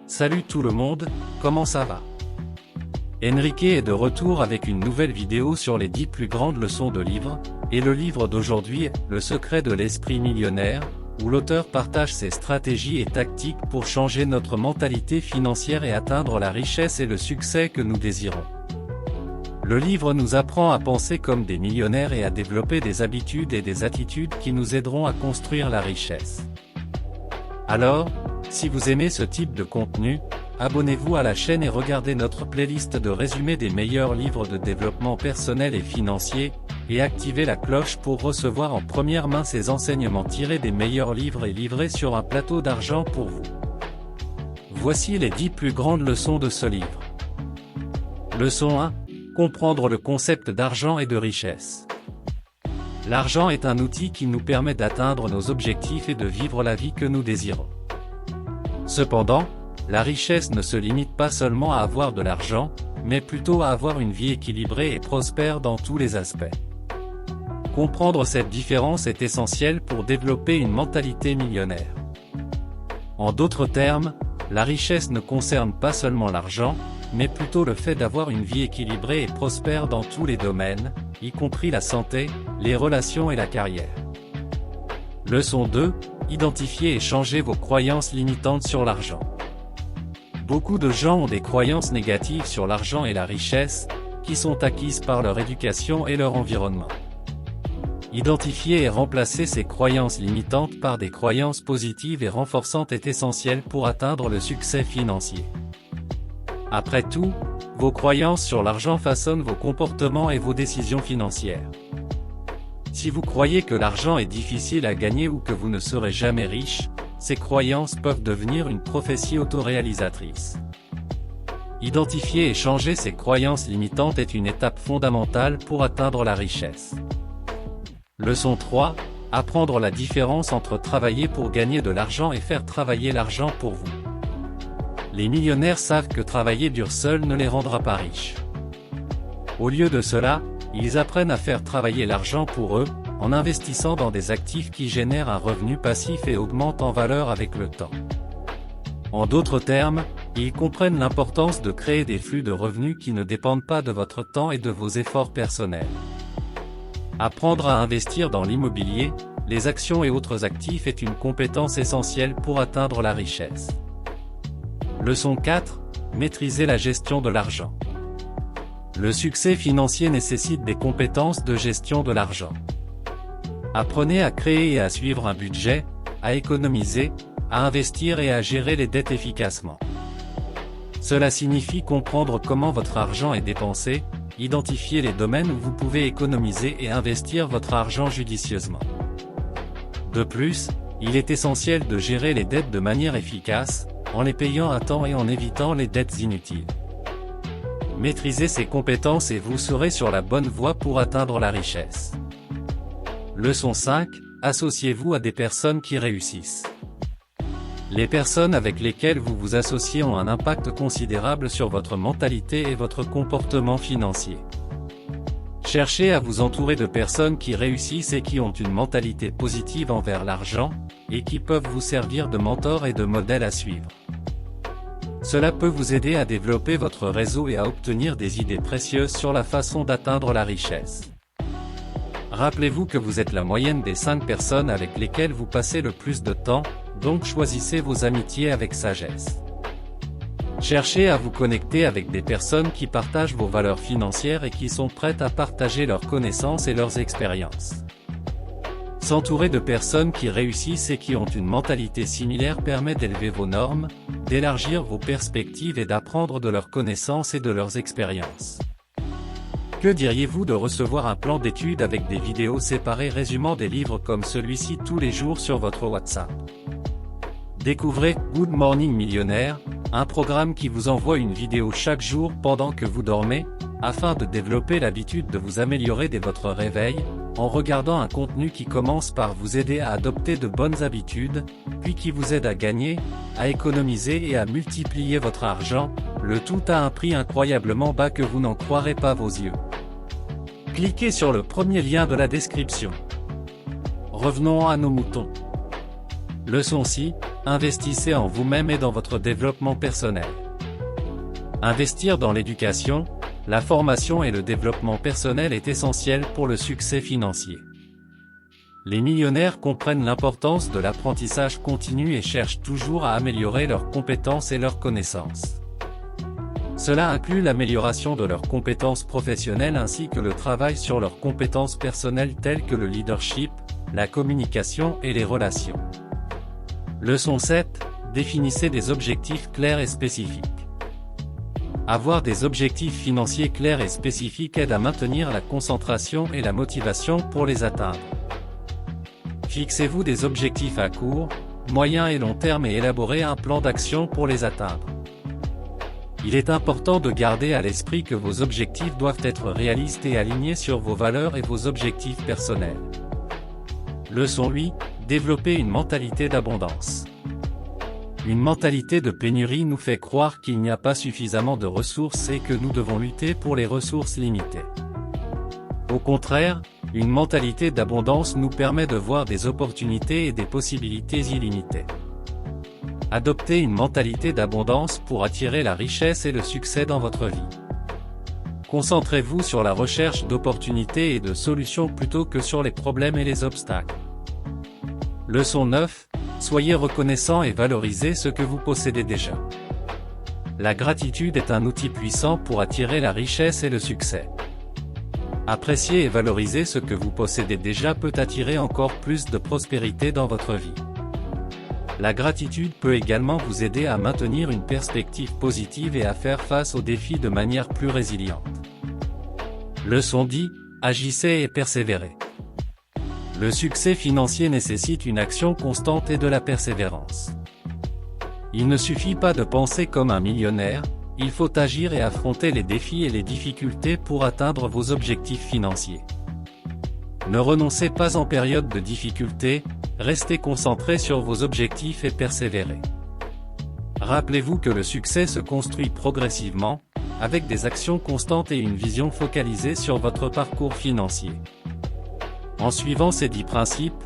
Salut tout le monde, comment ça va? Enrique est de retour avec une nouvelle vidéo sur les 10 plus grandes leçons de livres, et le livre d'aujourd'hui est Le secret de l'esprit millionnaire, où l'auteur partage ses stratégies et tactiques pour changer notre mentalité financière et atteindre la richesse et le succès que nous désirons. Le livre nous apprend à penser comme des millionnaires et à développer des habitudes et des attitudes qui nous aideront à construire la richesse. Alors, si vous aimez ce type de contenu, abonnez-vous à la chaîne et regardez notre playlist de résumés des meilleurs livres de développement personnel et financier, et activez la cloche pour recevoir en première main ces enseignements tirés des meilleurs livres et livrés sur un plateau d'argent pour vous. Voici les 10 plus grandes leçons de ce livre. Leçon 1. Comprendre le concept d'argent et de richesse. L'argent est un outil qui nous permet d'atteindre nos objectifs et de vivre la vie que nous désirons. Cependant, la richesse ne se limite pas seulement à avoir de l'argent, mais plutôt à avoir une vie équilibrée et prospère dans tous les aspects. Comprendre cette différence est essentiel pour développer une mentalité millionnaire. En d'autres termes, la richesse ne concerne pas seulement l'argent, mais plutôt le fait d'avoir une vie équilibrée et prospère dans tous les domaines, y compris la santé, les relations et la carrière. Leçon 2. Identifier et changer vos croyances limitantes sur l'argent. Beaucoup de gens ont des croyances négatives sur l'argent et la richesse, qui sont acquises par leur éducation et leur environnement. Identifier et remplacer ces croyances limitantes par des croyances positives et renforçantes est essentiel pour atteindre le succès financier. Après tout, vos croyances sur l'argent façonnent vos comportements et vos décisions financières. Si vous croyez que l'argent est difficile à gagner ou que vous ne serez jamais riche, ces croyances peuvent devenir une prophétie autoréalisatrice. Identifier et changer ces croyances limitantes est une étape fondamentale pour atteindre la richesse. Leçon 3. Apprendre la différence entre travailler pour gagner de l'argent et faire travailler l'argent pour vous. Les millionnaires savent que travailler dur seul ne les rendra pas riches. Au lieu de cela, ils apprennent à faire travailler l'argent pour eux, en investissant dans des actifs qui génèrent un revenu passif et augmentent en valeur avec le temps. En d'autres termes, ils comprennent l'importance de créer des flux de revenus qui ne dépendent pas de votre temps et de vos efforts personnels. Apprendre à investir dans l'immobilier, les actions et autres actifs est une compétence essentielle pour atteindre la richesse. Leçon 4. Maîtriser la gestion de l'argent. Le succès financier nécessite des compétences de gestion de l'argent. Apprenez à créer et à suivre un budget, à économiser, à investir et à gérer les dettes efficacement. Cela signifie comprendre comment votre argent est dépensé, identifier les domaines où vous pouvez économiser et investir votre argent judicieusement. De plus, il est essentiel de gérer les dettes de manière efficace, en les payant à temps et en évitant les dettes inutiles. Maîtrisez ces compétences et vous serez sur la bonne voie pour atteindre la richesse. Leçon 5. Associez-vous à des personnes qui réussissent. Les personnes avec lesquelles vous vous associez ont un impact considérable sur votre mentalité et votre comportement financier. Cherchez à vous entourer de personnes qui réussissent et qui ont une mentalité positive envers l'argent, et qui peuvent vous servir de mentors et de modèles à suivre. Cela peut vous aider à développer votre réseau et à obtenir des idées précieuses sur la façon d'atteindre la richesse. Rappelez-vous que vous êtes la moyenne des 5 personnes avec lesquelles vous passez le plus de temps, donc choisissez vos amitiés avec sagesse. Cherchez à vous connecter avec des personnes qui partagent vos valeurs financières et qui sont prêtes à partager leurs connaissances et leurs expériences. S'entourer de personnes qui réussissent et qui ont une mentalité similaire permet d'élever vos normes, d'élargir vos perspectives et d'apprendre de leurs connaissances et de leurs expériences. Que diriez-vous de recevoir un plan d'études avec des vidéos séparées résumant des livres comme celui-ci tous les jours sur votre WhatsApp? Découvrez Good Morning Millionnaire, un programme qui vous envoie une vidéo chaque jour pendant que vous dormez, afin de développer l'habitude de vous améliorer dès votre réveil, en regardant un contenu qui commence par vous aider à adopter de bonnes habitudes, puis qui vous aide à gagner, à économiser et à multiplier votre argent, le tout à un prix incroyablement bas que vous n'en croirez pas vos yeux. Cliquez sur le premier lien de la description. Revenons à nos moutons. Leçon 6. investissez en vous-même et dans votre développement personnel. Investir dans l'éducation, la formation et le développement personnel est essentiel pour le succès financier. Les millionnaires comprennent l'importance de l'apprentissage continu et cherchent toujours à améliorer leurs compétences et leurs connaissances. Cela inclut l'amélioration de leurs compétences professionnelles ainsi que le travail sur leurs compétences personnelles telles que le leadership, la communication et les relations. Leçon 7. Définissez des objectifs clairs et spécifiques. Avoir des objectifs financiers clairs et spécifiques aide à maintenir la concentration et la motivation pour les atteindre. Fixez-vous des objectifs à court, moyen et long terme et élaborez un plan d'action pour les atteindre. Il est important de garder à l'esprit que vos objectifs doivent être réalistes et alignés sur vos valeurs et vos objectifs personnels. Leçon 8. Développer une mentalité d'abondance. Une mentalité de pénurie nous fait croire qu'il n'y a pas suffisamment de ressources et que nous devons lutter pour les ressources limitées. Au contraire, une mentalité d'abondance nous permet de voir des opportunités et des possibilités illimitées. Adoptez une mentalité d'abondance pour attirer la richesse et le succès dans votre vie. Concentrez-vous sur la recherche d'opportunités et de solutions plutôt que sur les problèmes et les obstacles. Leçon 9. Soyez reconnaissant et valorisez ce que vous possédez déjà. La gratitude est un outil puissant pour attirer la richesse et le succès. Apprécier et valoriser ce que vous possédez déjà peut attirer encore plus de prospérité dans votre vie. La gratitude peut également vous aider à maintenir une perspective positive et à faire face aux défis de manière plus résiliente. Leçon 10. Agissez et persévérez. Le succès financier nécessite une action constante et de la persévérance. Il ne suffit pas de penser comme un millionnaire, il faut agir et affronter les défis et les difficultés pour atteindre vos objectifs financiers. Ne renoncez pas en période de difficulté, restez concentré sur vos objectifs et persévérez. Rappelez-vous que le succès se construit progressivement, avec des actions constantes et une vision focalisée sur votre parcours financier. En suivant ces 10 principes,